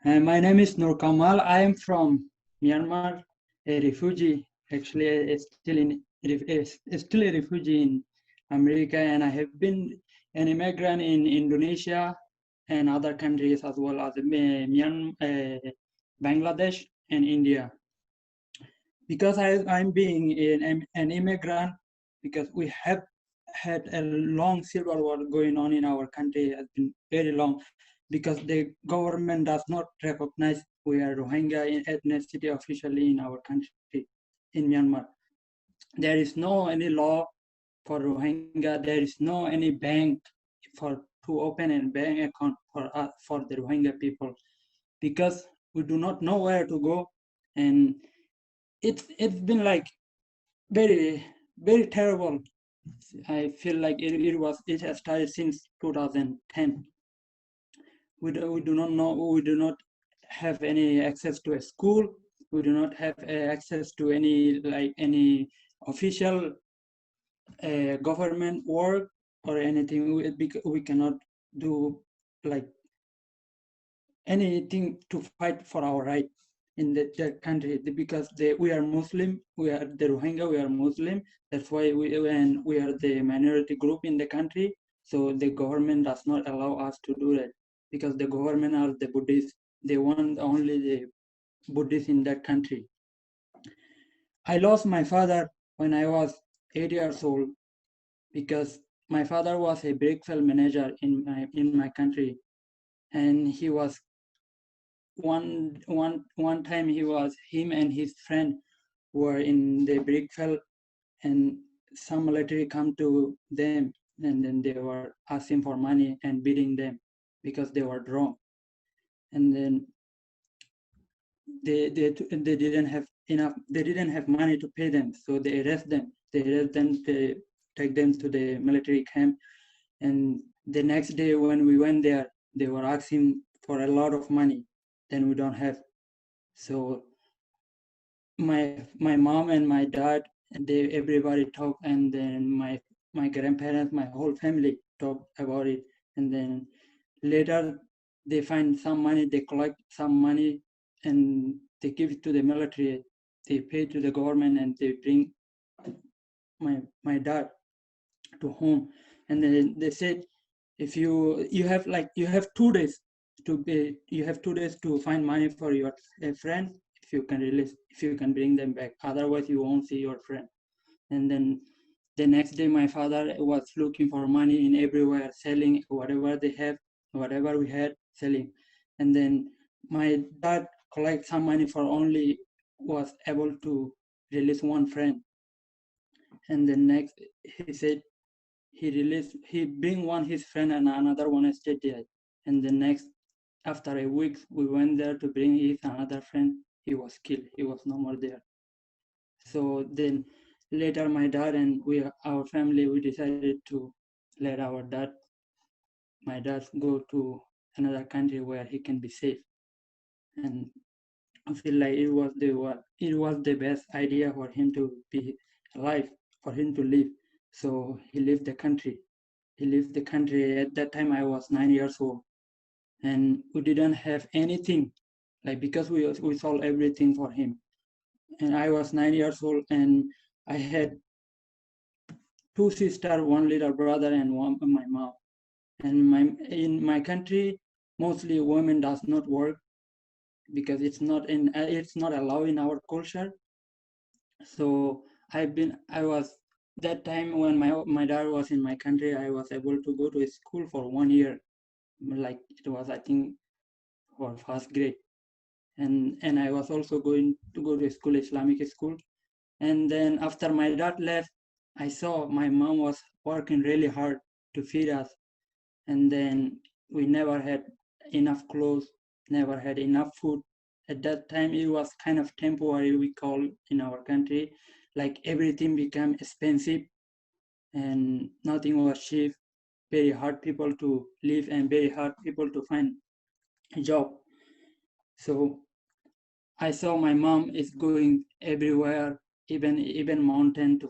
My name is Noor Kamal. I am from Myanmar, a refugee. Actually, still a refugee in America, and I have been an immigrant in Indonesia and other countries as well as Myanmar, Bangladesh, and India. Because I'm being an immigrant, because we have had a long civil war going on in our country, has been very long, because the government does not recognize we are Rohingya in ethnicity officially in our country, in Myanmar. There is no any law for Rohingya. There is no any bank for to open a bank account for the Rohingya people, because we do not know where to go, and it's been like very terrible. I feel like it has started since 2010. We do not know, we do not have any access to a school, we do not have access to any official government work or anything. We cannot do like anything to fight for our right in that country, because we are Muslim, we are the Rohingya, we are Muslim. That's why we are the minority group in the country. So the government does not allow us to do that, because the government are the Buddhists. They want only the Buddhists in that country. I lost my father when I was 8 years old, because my father was a brick manager in my country, and he was one time him and his friend were in the brick field, and some military come to them, and then they were asking for money and beating them because they were drunk, and then they didn't have enough, they didn't have money to pay them, so they arrest them, they take them to the military camp. And the next day when we went there, they were asking for a lot of money, then we don't have. So my mom and my dad, everybody talk, and then my grandparents, my whole family talk about it, and then later they find some money, they collect some money, and they give it to the military, they pay to the government, and they bring my dad to home. And then they said, if you have 2 days to pay, you have 2 days to find money for your friend. If you can release, if you can bring them back, otherwise you won't see your friend. And then the next day my father was looking for money in everywhere, selling whatever they have, whatever we had, selling. And then my dad collect some money for only was able to release one friend. And then next he said he bring one his friend and another one stayed there. And the next, after a week, we went there to bring his another friend. He was killed. He was no more there. So then later my dad and our family, we decided to let my dad go to another country where he can be safe. And I feel like it was the best idea for him to be alive, for him to live. So he left the country. He left the country. At that time I was 9 years old, and we didn't have anything, like, because we sold everything for him. And I was 9 years old, and I had two sisters, one little brother, and one my mom. And in my country, mostly women does not work, because it's not allowed in our culture. So I was, that time when my dad was in my country, I was able to go to a school for 1 year, like it was, I think, for first grade. And I was also going to go to school, Islamic school. And then after my dad left, I saw my mom was working really hard to feed us. And then we never had enough clothes, never had enough food. At that time, it was kind of temporary, we call in our country. Like, everything became expensive and nothing was cheap. Very hard people to live and very hard people to find a job. So I saw my mom is going everywhere, even mountain, to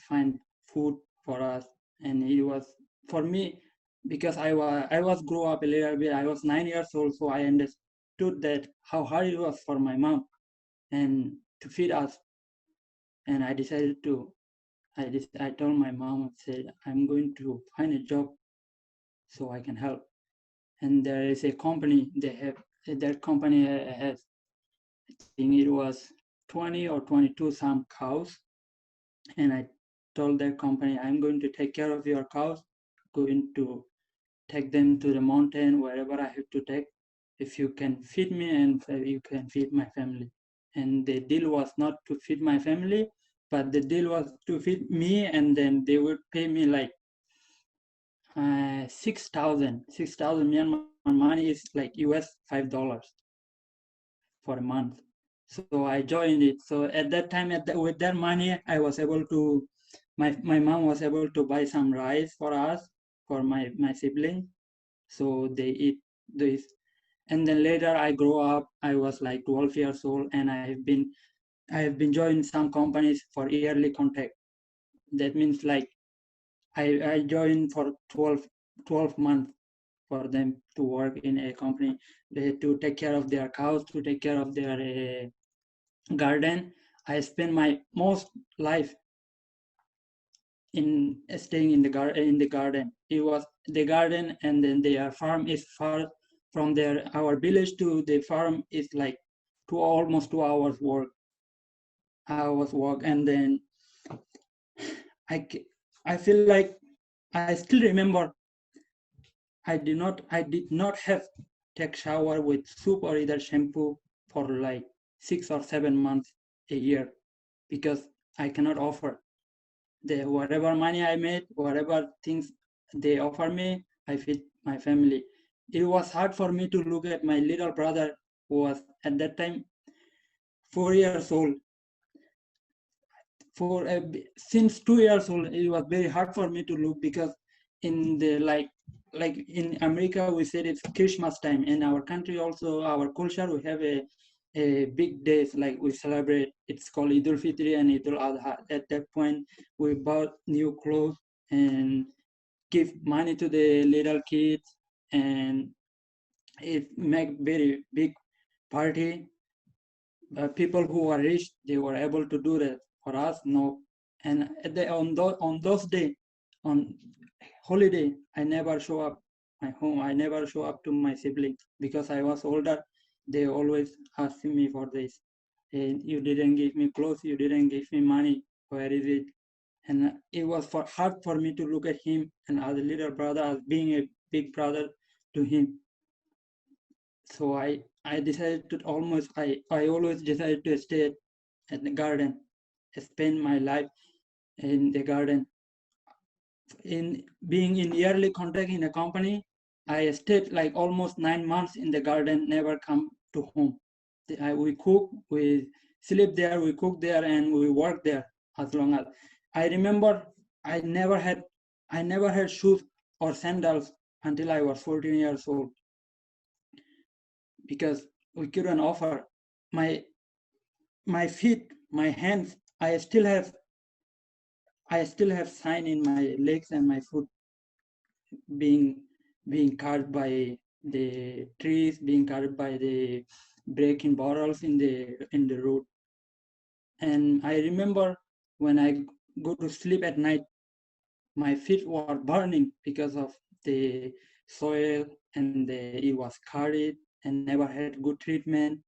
find food for us. And it was, for me, because I was grew up a little bit. I was 9 years old, so I understood. understood that how hard it was for my mom and to feed us. And I decided to, I told my mom, I said, I'm going to find a job so I can help. And there is a company, that company has, I think it was 20 or 22 some cows. And I told that company, I'm going to take care of your cows, going to take them to the mountain, wherever I have to take, if you can feed me and you can feed my family. And the deal was not to feed my family, but the deal was to feed me, and then they would pay me like 6,000 Myanmar money is like US $5 for a month. So I joined it. So at that time, with that money, I was able to, my mom was able to buy some rice for us, for my sibling. So they eat this. And then later I grew up, I was like 12 years old, and I have been joining some companies for yearly contract. That means like I joined for 12 months for them to work in a company, to take care of their cows, to take care of their garden. I spent my most life in staying in the garden. It was the garden, and then their farm is far from our village to the farm is like almost 2 hours walk. And then I I feel like I still remember I did not have take shower with soap or either shampoo for like 6 or 7 months a year, because I cannot offer the whatever money I made, whatever things they offer me, I feed my family. It was hard for me to look at my little brother, who was at that time 4 years old. Since 2 years old, it was very hard for me to look, because in the like in America we said it's Christmas time. In our country also, our culture, we have a big days like we celebrate. It's called Eid al-Fitr and Eid al-Adha. At that point, we bought new clothes and give money to the little kids, and it make very big party. People who are rich, they were able to do that. For us, no. And on those days, on holiday, I never show up my home. I never show up to my siblings, because I was older. They always asking me for this. And you didn't give me clothes. You didn't give me money. Where is it? And it was hard for me to look at him and as a little brother, as being a big brother to him. So I decided to I always decided to stay at the garden, spend my life in the garden. In being in yearly contract in a company, I stayed like almost 9 months in the garden, never come to home. We cook, we sleep there, we cook there, and we work there. As long as I remember, I never had shoes or sandals until I was 14 years old, because we couldn't offer. My feet, my hands, I still have sign in my legs and my foot, being cut by the trees, being cut by the breaking bottles in the road. And I remember when I go to sleep at night, my feet were burning because of the soil, and it was carried and never had good treatment.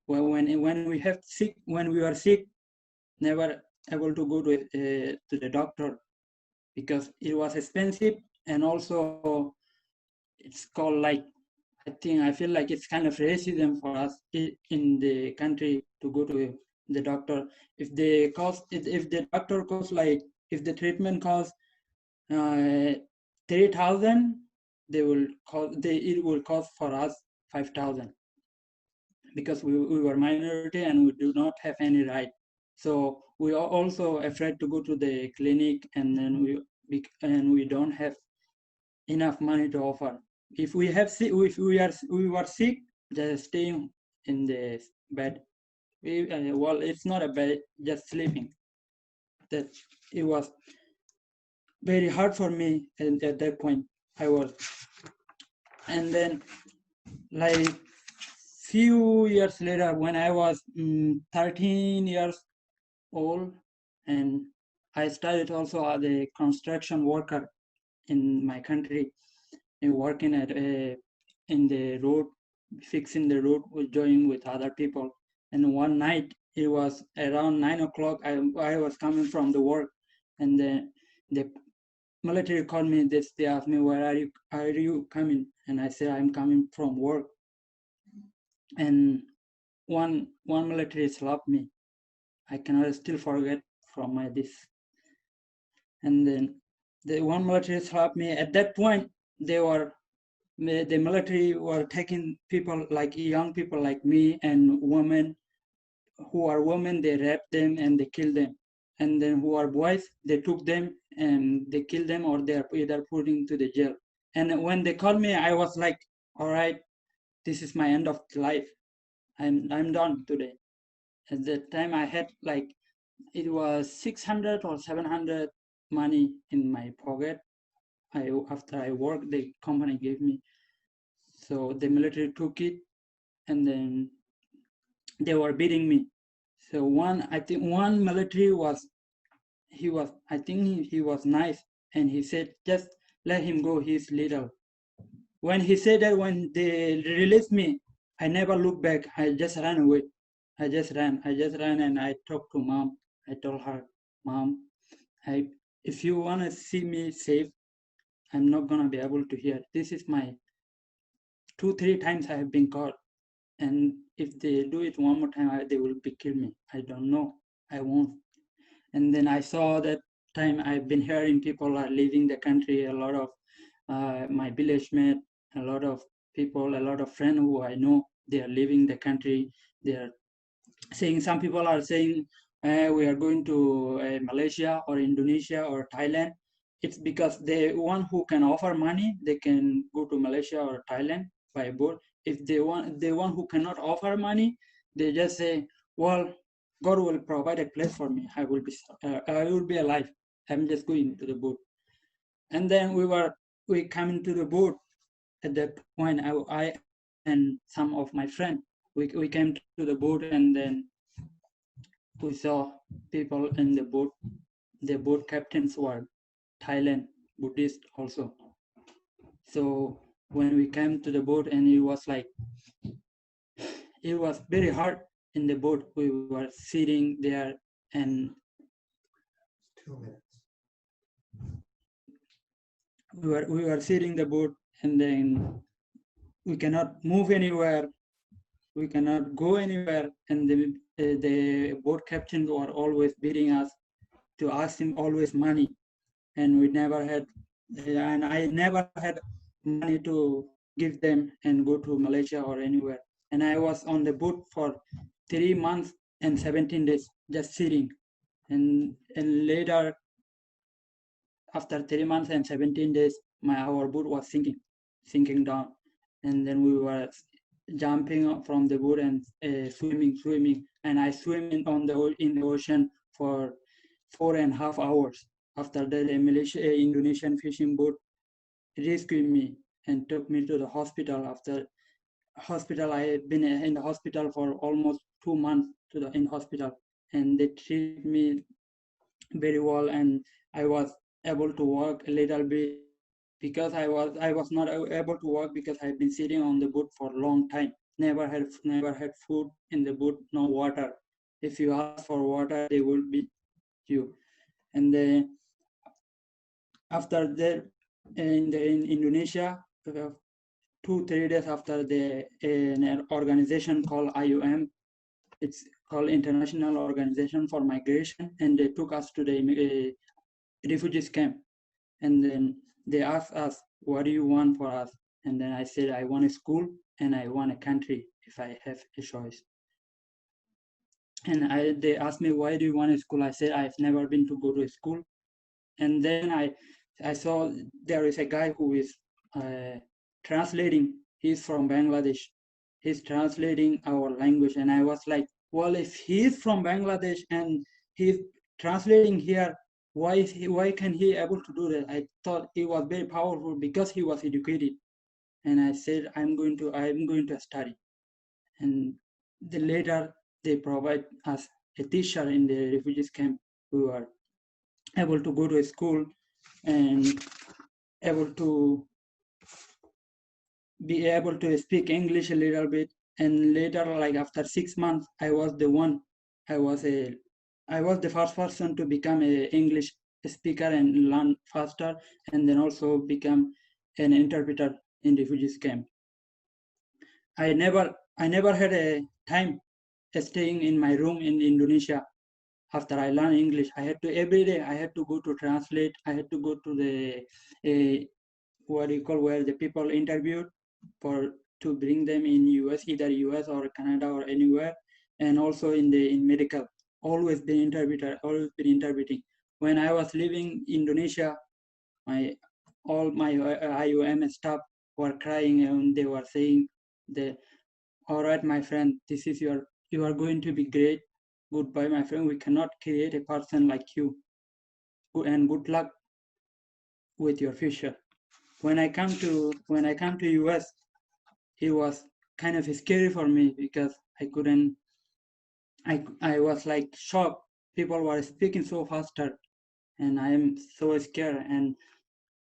When we were sick, never able to go to the doctor, because it was expensive. And also it's called like, I feel like it's kind of racism for us in the country to go to the doctor. If the doctor costs like, if the treatment costs 3,000, it will cost for us 5,000, because we were minority and we do not have any right. So we are also afraid to go to the clinic, and then we don't have enough money to offer. If we were sick, just staying in the bed. Well, it's not a bed, just sleeping. That it was very hard for me, and at that point I was. And then like few years later, when I was 13 years old, and I started also as a construction worker in my country, and working at in the road, fixing the road, with joining with other people. And one night, it was around 9 o'clock. I was coming from the work, and the military called me. They asked me, "Where are you coming?" And I said, "I'm coming from work." And one military slapped me. I cannot still forget from my this. And then the one military slapped me. At that point, the military were taking people like young people like me and women who are women. They rape them and they kill them. And then who are boys, they took them and they kill them, or they're either put into the jail. And when they called me, I was like, all right, this is my end of life. I'm done today. At that time, I had like, it was 600 or 700 money in my pocket. After I worked, the company gave me. So the military took it, and then they were beating me. So I think one military I think he was nice, and he said, just let him go, he's little. When he said that, when they released me, I never looked back. I just ran away. I just ran, and I talked to mom. I told her, "Mom, if you want to see me safe, I'm not going to be able to hear. This is my 2, 3 times I have been caught. And if they do it one more time, they will kill me. I don't know. I won't." And then I saw that time I've been hearing people are leaving the country. A lot of my village mate, a lot of people, a lot of friends who I know, they are leaving the country. They are saying, some people are saying, we are going to Malaysia or Indonesia or Thailand. It's because the one who can offer money, they can go to Malaysia or Thailand by boat. If the one who cannot offer money, they just say, well, God will provide a place for me. I will be alive. I'm just going to the boat. And then we coming to the boat. At that point, I and some of my friends, we came to the boat, and then we saw people in the boat. The boat captains were Thailand Buddhist also. So when we came to the boat, and it was very hard in the boat. We were sitting there, and 2 minutes. We were sitting the boat, and then we cannot move anywhere. We cannot go anywhere, and the boat captains were always beating us to ask him always money, and I never had money to give them and go to Malaysia or anywhere. And I was on the boat for 3 months and 17 days, just sitting. And later, after 3 months and 17 days, our boat was sinking down. And then we were jumping up from the boat and swimming. And I swam in the ocean for 4.5 hours. After that, a Indonesian fishing boat rescued me and took me to the hospital. After hospital, I had been in the hospital for almost 2 months in hospital, and they treated me very well, and I was able to walk a little bit, because I was not able to walk because I've been sitting on the boat for a long time. Never had food in the boat, no water. If you ask for water, they will beat you. And after that, in Indonesia, 2-3 days after, an organization called IOM, it's called International Organization for Migration, and they took us to the refugees camp. And then they asked us, what do you want for us? And then I said, I want a school and I want a country if I have a choice. And they asked me, why do you want a school? I said, I've never been to go to a school. And then I saw there is a guy who is translating. He's from Bangladesh. He's translating our language. And I was like, well, if he's from Bangladesh and he's translating here, why can he able to do that? I thought it was very powerful because he was educated. And I said, I'm going to study. and later they provide us a teacher in the refugees camp. We were able to go to a school and able to be able to speak English a little bit. And later, like after 6 months, I was the one. I was a I was the first person to become a English speaker and learn faster, and then also become an interpreter in refugees camp. I never had a time staying in my room in Indonesia after I learned English. I had to every day. I had to go to translate. I had to go to the what do you call where the people interviewed for to bring them in US, either US or Canada or anywhere, and also in medical. Always been interpreter. Always been interpreting. When I was leaving Indonesia, my all my IOM staff were crying and they were saying that, all right, my friend, you are going to be great. Goodbye, my friend. We cannot create a person like you. And good luck with your future. When I come to US, it was kind of scary for me because I couldn't. I was like shocked. People were speaking so faster, and I am so scared. And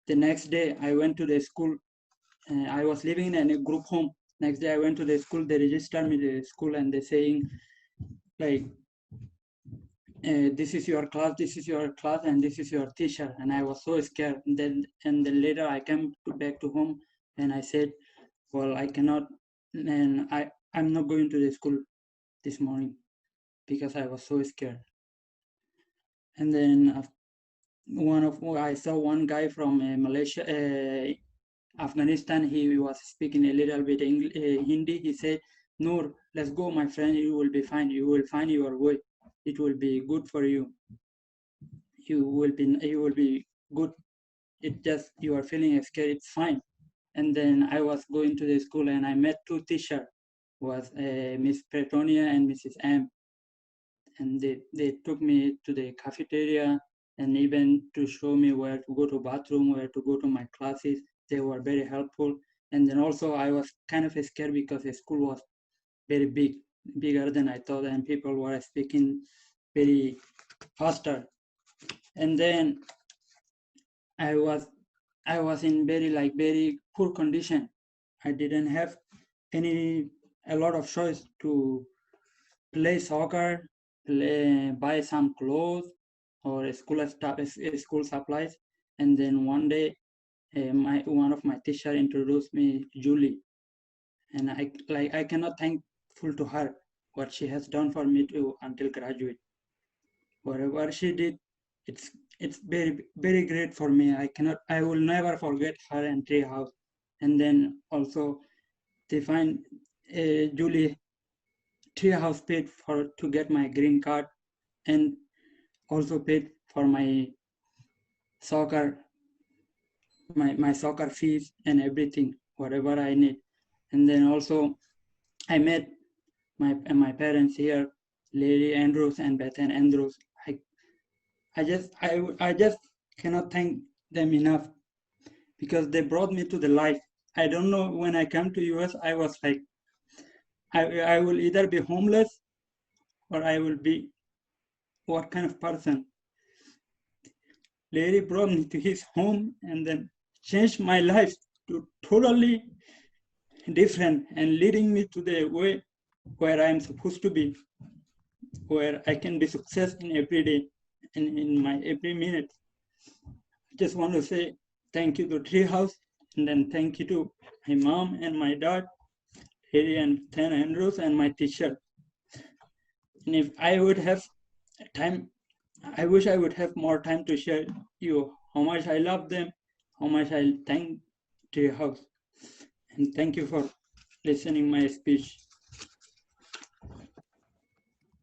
the next day, I went to the school. I was living in a group home. Next day, I went to the school. They registered me to the school, and they saying like, this is your class, and this is your teacher. And I was so scared. And then later, I came back to home, and I said, well, I cannot, and I'm not going to the school this morning because I was so scared. And then I saw one guy from Malaysia, Afghanistan. He was speaking a little bit Hindi. He said, Noor, let's go, my friend. You will be fine. You will find your way. It will be good for you. You will be good. It just you are feeling scared. It's fine. And then I was going to the school and I met two teachers, was Miss Pretonia and Mrs. M. And they took me to the cafeteria and even to show me where to go to bathroom, where to go to my classes. They were very helpful. And then also I was kind of scared because the school was very big, bigger than I thought, and people were speaking very faster. And then I was in very poor condition. I didn't have a lot of choice to play soccer, buy some clothes or school stuff, school supplies. And then one day, one of my teacher introduced me Julie, and I cannot thankful to her what she has done for me to until graduate. Whatever she did, it's very great for me. I will never forget her and Treehouse. And then also they find Julie Treehouse paid for to get my green card and also paid for my soccer my soccer fees and everything, whatever I need. And then also I met my parents here, Lady Andrews and Bethan Andrews. I just cannot thank them enough because they brought me to the life. I don't know, when I came to US, I was like, I will either be homeless or I will be what kind of person. Larry brought me to his home and then changed my life to totally different and leading me to the way where I am supposed to be, where I can be success in every day and in my every minute. I just want to say thank you to Treehouse, and then thank you to my mom and my dad, Harry and Ten Andrews, and my teacher. And if I would have time, I wish I would have more time to share you how much I love them, how much I thank Treehouse. And thank you for listening my speech.